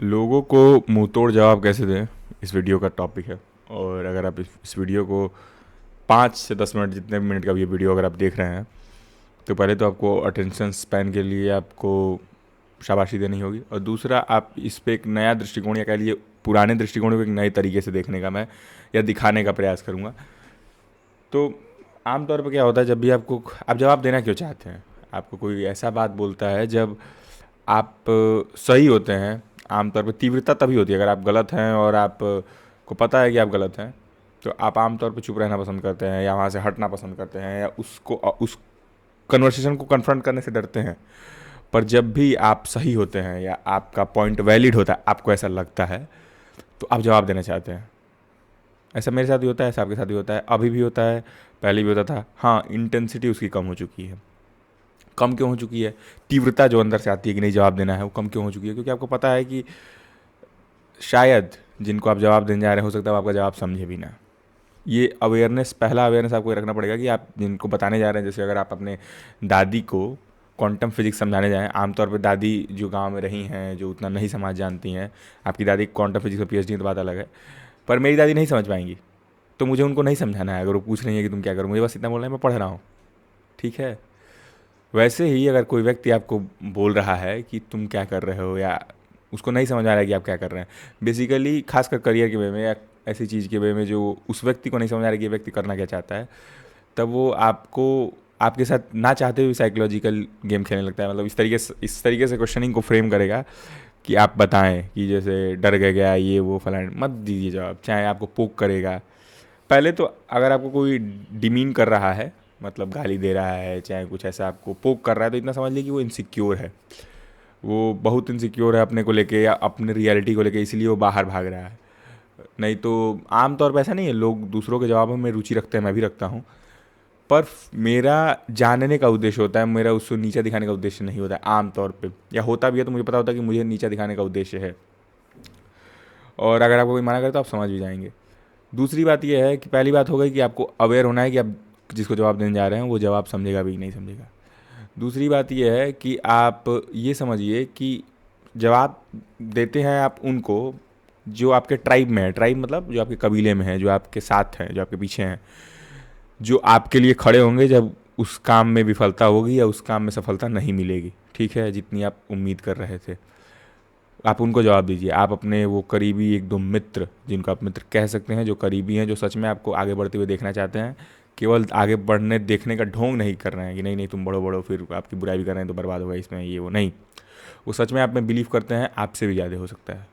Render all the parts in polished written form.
लोगों को मुंह तोड़ जवाब कैसे दें, इस वीडियो का टॉपिक है। और अगर आप इस वीडियो को 5 से 10 मिनट, जितने भी मिनट का भी ये वीडियो अगर आप देख रहे हैं, तो पहले तो आपको अटेंशन स्पैन के लिए आपको शाबाशी देनी होगी। और दूसरा, आप इस पे एक नया दृष्टिकोण या कह लीजिए पुराने दृष्टिकोण को एक नए तरीके से देखने का मैं या दिखाने का प्रयास करूँगा। तो आमतौर पर क्या होता है, जब भी आप जवाब देना क्यों चाहते हैं, आपको कोई ऐसा बात बोलता है जब आप सही होते हैं। आमतौर पर तीव्रता तभी होती है अगर आप गलत हैं और आप को पता है कि आप गलत हैं, तो आप आमतौर पर चुप रहना पसंद करते हैं या वहाँ से हटना पसंद करते हैं या उस कन्वर्सेशन को कन्फ्रंट करने से डरते हैं। पर जब भी आप सही होते हैं या आपका पॉइंट वैलिड होता है, आपको ऐसा लगता है, तो आप जवाब देना चाहते हैं। ऐसा मेरे साथ भी होता है, ऐसा आपके साथ भी होता है, अभी भी होता है, पहले भी होता था। हाँ, इंटेंसिटी उसकी कम हो चुकी है। कम क्यों हो चुकी है? तीव्रता जो अंदर से आती है कि नहीं जवाब देना है, वो कम क्यों हो चुकी है? क्योंकि आपको पता है कि शायद जिनको आप जवाब देने जा रहे हैं, हो सकता है वो आपका जवाब समझे भी ना। ये अवेयरनेस, पहला अवेयरनेस आपको ये रखना पड़ेगा कि आप जिनको बताने जा रहे हैं, जैसे अगर आप अपने दादी को क्वांटम फिजिक्स समझाने जाएँ, आमतौर पर दादी जो गांव में रही हैं, जो उतना नहीं समझ जानती हैं, आपकी दादी क्वांटम फिजिक्स में पीएचडी तो बात अलग है, पर मेरी दादी नहीं समझ पाएंगी, तो मुझे उनको नहीं समझाना है। अगर वो पूछ रही है कि तुम क्या करो, मुझे बस इतना बोलना है, मैं पढ़ रहा हूँ, ठीक है। वैसे ही अगर कोई व्यक्ति आपको बोल रहा है कि तुम क्या कर रहे हो, या उसको नहीं समझ आ रहा है कि आप क्या कर रहे हैं, बेसिकली खासकर करियर के वे में या ऐसी चीज़ के वे में जो उस व्यक्ति को नहीं समझ आ रहा है कि ये व्यक्ति करना क्या चाहता है, तब वो आपको आपके साथ ना चाहते हुए साइकोलॉजिकल गेम खेलने लगता है। मतलब इस तरीके से क्वेश्चनिंग को फ्रेम करेगा कि आप बताएं कि जैसे डर गया ये वो फलाना, मत दीजिए जवाब। चाहे आपको पोक करेगा, पहले तो अगर आपको कोई डिमीन कर रहा है, मतलब गाली दे रहा है, चाहे कुछ ऐसा आपको पोक कर रहा है, तो इतना समझ लीजिए कि वो इनसिक्योर है। वो बहुत इनसिक्योर है अपने को लेके या अपने रियलिटी को लेके, इसलिए वो बाहर भाग रहा है। नहीं तो आमतौर पर ऐसा नहीं है, लोग दूसरों के जवाबों में रुचि रखते हैं, मैं भी रखता हूँ, पर मेरा जानने का उद्देश्य होता है, मेरा उसको नीचा दिखाने का उद्देश्य नहीं होता है आमतौर पे। या होता भी है तो मुझे पता होता है कि मुझे नीचा दिखाने का उद्देश्य है, और अगर आपको कोई मना करे तो आप समझ भी जाएंगे। दूसरी बात यह है कि पहली बात हो गई कि आपको अवेयर होना है कि आप जिसको जवाब देने जा रहे हैं वो जवाब समझेगा भी नहीं समझेगा। दूसरी बात यह है कि आप ये समझिए कि जवाब देते हैं आप उनको जो आपके ट्राइब में है। ट्राइब मतलब जो आपके कबीले में है, जो आपके साथ हैं, जो आपके पीछे हैं, जो आपके लिए खड़े होंगे जब उस काम में विफलता होगी या उस काम में सफलता नहीं मिलेगी, ठीक है, जितनी आप उम्मीद कर रहे थे। आप उनको जवाब दीजिए। आप अपने वो करीबी एक दो मित्र, जिनको आप मित्र कह सकते हैं, जो करीबी हैं, जो सच में आपको आगे बढ़ते हुए देखना चाहते हैं, केवल आगे बढ़ने देखने का ढोंग नहीं कर रहे हैं कि नहीं नहीं तुम बढ़ो बढ़ो, फिर आपकी बुराई भी कर रहे हैं तो बर्बाद होगा इसमें, ये वो नहीं। वो सच में आप में बिलीव करते हैं, आपसे भी ज़्यादा हो सकता है।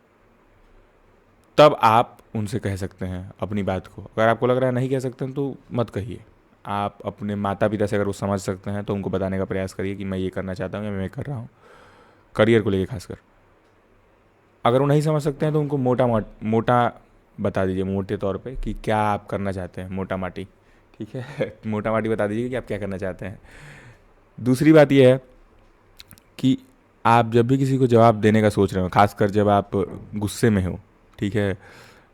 तब आप उनसे कह सकते हैं अपनी बात को। अगर आपको लग रहा है नहीं कह सकते हैं तो मत कहिए। आप अपने माता पिता से अगर वो समझ सकते हैं तो उनको बताने का प्रयास करिए कि मैं ये करना चाहता हूँ या मैं कर रहा हूँ, करियर को लेकर खासकर। अगर वो नहीं समझ सकते हैं तो उनको मोटा बता दीजिए, मोटे तौर पे, कि क्या आप करना चाहते हैं, मोटा माटी, ठीक है। मोटा माटी बता दीजिए कि आप क्या करना चाहते हैं। दूसरी बात यह है कि आप जब भी किसी को जवाब देने का सोच रहे हो, खासकर जब आप गुस्से में हो, ठीक है,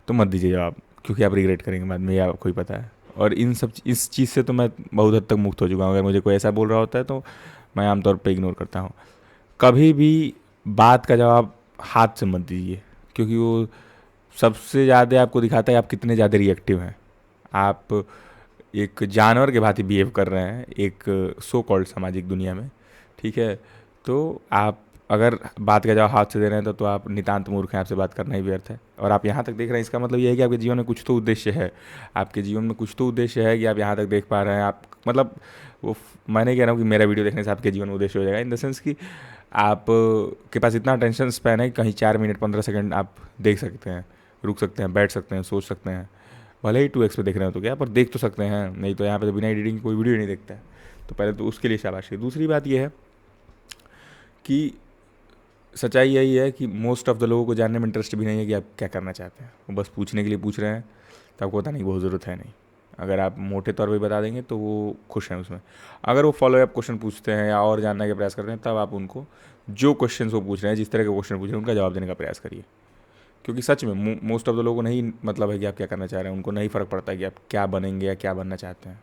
तो मत दीजिए जवाब, क्योंकि आप रिग्रेट करेंगे बाद में, ये आपको ही पता है। और इस चीज़ से तो मैं बहुत हद तक मुक्त हो चुका हूँ। अगर मुझे कोई ऐसा बोल रहा होता है तो मैं आमतौर पे इग्नोर करता हूँ। कभी भी बात का जवाब हाथ से मत दीजिए, क्योंकि वो सबसे ज़्यादा आपको दिखाता है आप कितने ज़्यादा रिएक्टिव हैं। आप एक जानवर के भांति बिहेव कर रहे हैं एक सो कॉल्ड सामाजिक दुनिया में, ठीक है। तो आप अगर बात का जवाब हाथ से दे रहे हैं तो आप नितांत मूर्ख हैं, आपसे बात करना ही व्यर्थ है। और आप यहाँ तक देख रहे हैं, इसका मतलब ये है कि आपके जीवन में कुछ तो उद्देश्य है। आपके जीवन में कुछ तो उद्देश्य है कि आप यहाँ तक देख पा रहे हैं। आप मतलब मैं नहीं कह रहा हूँ कि मेरा वीडियो देखने से आपके जीवन में उद्देश्य हो जाएगा, इन द सेंस कि आप के पास इतना अटेंशन स्पैन है कि कहीं 4 मिनट 15 सेकंड आप देख सकते हैं, रुक सकते हैं, बैठ सकते हैं, सोच सकते हैं। भले ही 2x पे देख रहे हो तो क्या, पर देख तो सकते हैं। नहीं तो यहाँ पे तो बिना एडिटिंग कोई वीडियो नहीं देखता है। तो पहले तो उसके लिए शाबाशी। दूसरी बात यह है कि सच्चाई यही है कि मोस्ट ऑफ द लोगों को जानने में इंटरेस्ट भी नहीं है कि आप क्या करना चाहते हैं। वो बस पूछने के लिए पूछ रहे हैं, तो आपको पता नहीं बहुत ज़रूरत है नहीं। अगर आप मोटे तौर पे बता देंगे तो वो खुश हैं उसमें। अगर वो फॉलो अप क्वेश्चन पूछते हैं या और जानने का प्रयास करते हैं, तब आप उनको जो क्वेश्चन वो पूछ रहे हैं, जिस तरह के क्वेश्चन पूछ रहे हैं, उनका जवाब देने का प्रयास करिए। क्योंकि सच में मोस्ट ऑफ द लोगों को नहीं मतलब है कि आप क्या करना चाह रहे हैं, उनको नहीं फ़र्क पड़ता है कि आप क्या बनेंगे या क्या बनना चाहते हैं।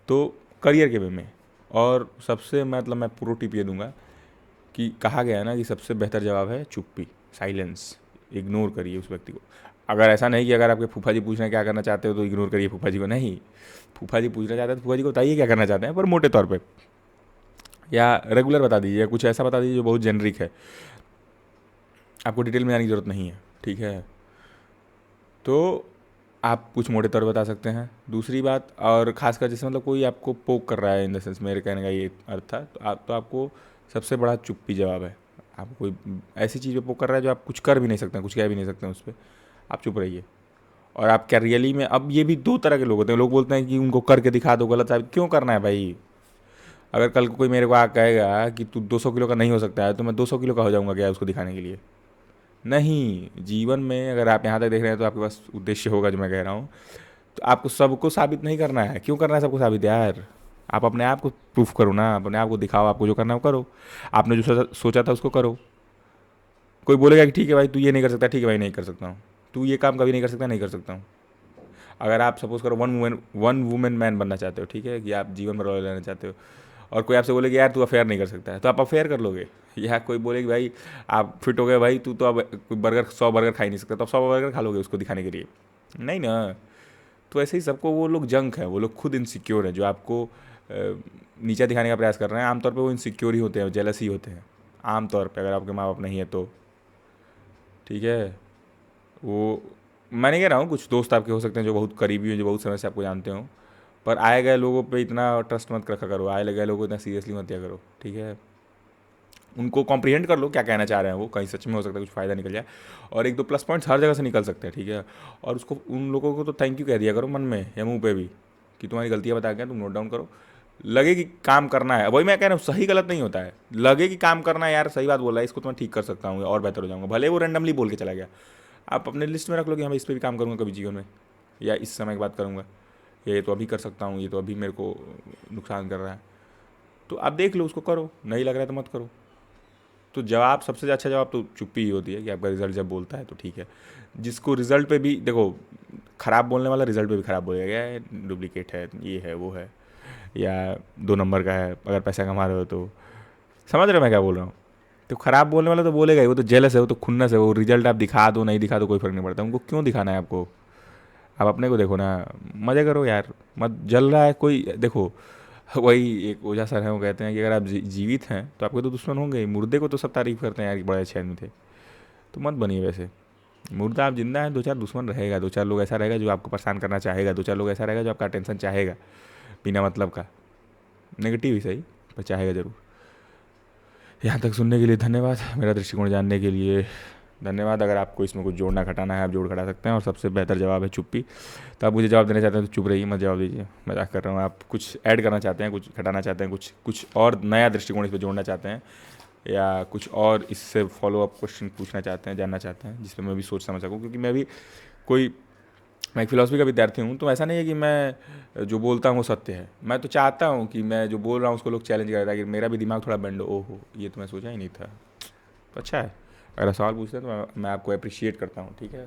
तो करियर के वे में, और सबसे मतलब मैं प्रो टिप ये दूंगा कि कहा गया है ना कि सबसे बेहतर जवाब है चुप्पी, साइलेंस। इग्नोर करिए उस व्यक्ति को। अगर ऐसा नहीं कि अगर आपके फूफा जी पूछ रहे हैं क्या करना चाहते हो तो इग्नोर करिए फूफा जी को, नहीं। फूफा जी पूछना चाहते हैं तो फूफा जी को बताइए क्या करना चाहते हैं, पर मोटे तौर पे, या रेगुलर बता दीजिए, या कुछ ऐसा बता दीजिए जो बहुत जेनरिक है, आपको डिटेल में जाने की ज़रूरत नहीं है, ठीक है। तो आप कुछ मोटे तौर पर बता सकते हैं। दूसरी बात, और खासकर जैसे मतलब कोई आपको पोक कर रहा है, इन द सेंस मेरे कहने का ये अर्थ था, तो आपको सबसे बड़ा चुप्पी जवाब है। आपको कोई ऐसी चीज़ पे पोक कर रहा है जो आप कुछ कर भी नहीं सकते हैं, कुछ कह भी नहीं सकते हैं उस पर, आप चुप रहिए। और आप क्या रियली में, अब ये भी दो तरह के लोग होते हैं। लोग बोलते हैं कि उनको करके दिखा दो, गलत साबित क्यों करना है भाई। अगर कल को कोई मेरे को आ कहेगा कि तू 200 किलो का नहीं हो सकता है, तो मैं 200 किलो का हो जाऊंगा क्या उसको दिखाने के लिए? नहीं। जीवन में अगर आप यहाँ तक देख रहे हैं तो आपके पास उद्देश्य होगा जो मैं कह रहा हूँ। तो आपको सबको साबित नहीं करना है। क्यों करना है सबको साबित यार? आप अपने आप को प्रूफ करो ना, अपने आप को दिखाओ, आपको जो करना है वो करो। आपने जो सोचा था उसको करो। कोई बोलेगा कि ठीक है भाई तू ये नहीं कर सकता, ठीक है भाई नहीं कर सकता हूँ। तू ये काम कभी नहीं कर सकता, नहीं कर सकता हूँ। अगर आप सपोज करो वन वुमेन मैन बनना चाहते हो, ठीक है, कि आप जीवन में रॉयल रहना चाहते हो, और कोई आपसे बोले कि यार तू अफेयर नहीं कर सकता है, तो आप अफेयर कर लोगे। या कोई बोले कि भाई आप फिट हो गए भाई, तू तो अब कोई बर्गर 100 बर्गर खा ही नहीं सकता, तो आप 100 बर्गर खा लोगे उसको दिखाने के लिए? नहीं ना। तो ऐसे ही सबको, वो लोग जंक है, वो लोग खुद इनसिक्योर है, जो आपको नीचा दिखाने का प्रयास कर रहे हैं। आमतौर पर वो इनसिक्योर ही होते हैं, जेलस ही होते हैं आमतौर पर, अगर आपके माँ बाप नहीं है तो, ठीक है। वो मैं नहीं कह रहा हूँ, कुछ दोस्त आपके हो सकते हैं जो बहुत करीबी हो, जो बहुत समय से आपको जानते हो, पर आए गए लोगों पे इतना ट्रस्ट मत रखा करो, आए गए लोगों को इतना सीरियसली मत दिया करो, ठीक है। उनको कॉम्प्रीहेंड कर लो क्या कहना चाह रहे हैं वो, कहीं सच में हो सकता है कुछ फ़ायदा निकल जाए, और एक दो प्लस पॉइंट्स हर जगह से निकल सकते हैं, ठीक है। और उसको, उन लोगों को तो थैंक यू कह दिया करो मन में या मुंह पे भी, कि तुम्हारी गलतियाँ बता के तुम नोट डाउन करो। लगे कि काम करना है, वही मैं कह रहा हूँ, सही गलत नहीं होता है। लगे कि काम करना है, यार सही बात बोला है, इसको तो मैं ठीक कर सकता हूँ और बेहतर हो जाऊँगा, भले वो रैंडमली बोल के चला गया, आप अपने लिस्ट में रख लो कि हाँ इस पर भी काम करूँगा कभी जीवन में, या इस समय की बात करूँगा, ये तो अभी कर सकता हूँ, ये तो अभी मेरे को नुकसान कर रहा है। तो आप देख लो, उसको करो, नहीं लग रहा है तो मत करो। तो जवाब, सबसे अच्छा जवाब तो चुप्पी ही होती है, कि आपका रिजल्ट जब बोलता है तो ठीक है। जिसको रिजल्ट पे भी देखो, ख़राब बोलने वाला रिजल्ट पे भी ख़राब बोलेगा, क्या डुप्लीकेट है, ये है वो है, या 2 नंबर का है, अगर पैसा कमा रहे हो तो। समझ रहे हो मैं क्या बोल रहा हूँ? तो ख़राब बोलने वाला तो बोलेगा ही, वो तो जेलस है, वो तो खुन्नस है। वो रिजल्ट आप दिखा दो नहीं दिखा दो कोई फ़र्क नहीं पड़ता, उनको क्यों दिखाना है आपको? आप अपने को देखो ना, मज़े करो यार, मत जल रहा है कोई, देखो। वही एक ओझा सर हैं, वो कहते हैं कि अगर आप जीवित हैं तो आपके तो दुश्मन होंगे ही। मुर्दे को तो सब तारीफ़ करते हैं यार कि बड़े अच्छे आदमी थे, तो मत बनिए वैसे। मुर्दा आप जिंदा है, 2 4 दुश्मन रहेगा, 2 4 लोग ऐसा रहेगा जो आपको परेशान करना चाहेगा, 2 4 लोग ऐसा रहेगा जो आपका टेंशन चाहेगा बिना मतलब का, नेगेटिव ही सही, पर चाहेगा ज़रूर। यहाँ तक सुनने के लिए धन्यवाद, मेरा दृष्टिकोण जानने के लिए धन्यवाद। अगर आपको इसमें कुछ जोड़ना घटाना है, आप जोड़ घटा सकते हैं, और सबसे बेहतर जवाब है चुप्पी। तो आप मुझे जवाब देना चाहते हैं तो चुप रहिए, मत जवाब दीजिए, मजाक कर रहा हूँ। आप कुछ ऐड करना चाहते हैं, कुछ घटाना चाहते हैं, कुछ कुछ और नया दृष्टिकोण इस पर जोड़ना चाहते हैं, या कुछ और इससे फॉलो अप क्वेश्चन पूछना चाहते हैं, जानना चाहते हैं, जिस पर मैं भी सोच समझ सकूँ, क्योंकि मैं एक फिलोसफी का विद्यार्थी हूँ। तो ऐसा नहीं है कि मैं जो बोलता हूँ वो सत्य है। मैं तो चाहता हूँ कि मैं जो बोल रहा हूँ उसको लोग चैलेंज करें, ताकि मेरा भी दिमाग थोड़ा बेंड हो, ओहो ये तो मैं सोचा ही नहीं था। तो अच्छा है, अगर सवाल पूछते हैं तो मैं आपको अप्रिशिएट करता हूँ, ठीक है।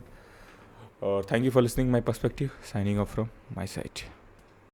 और thank you for listening my perspective, signing off from my side.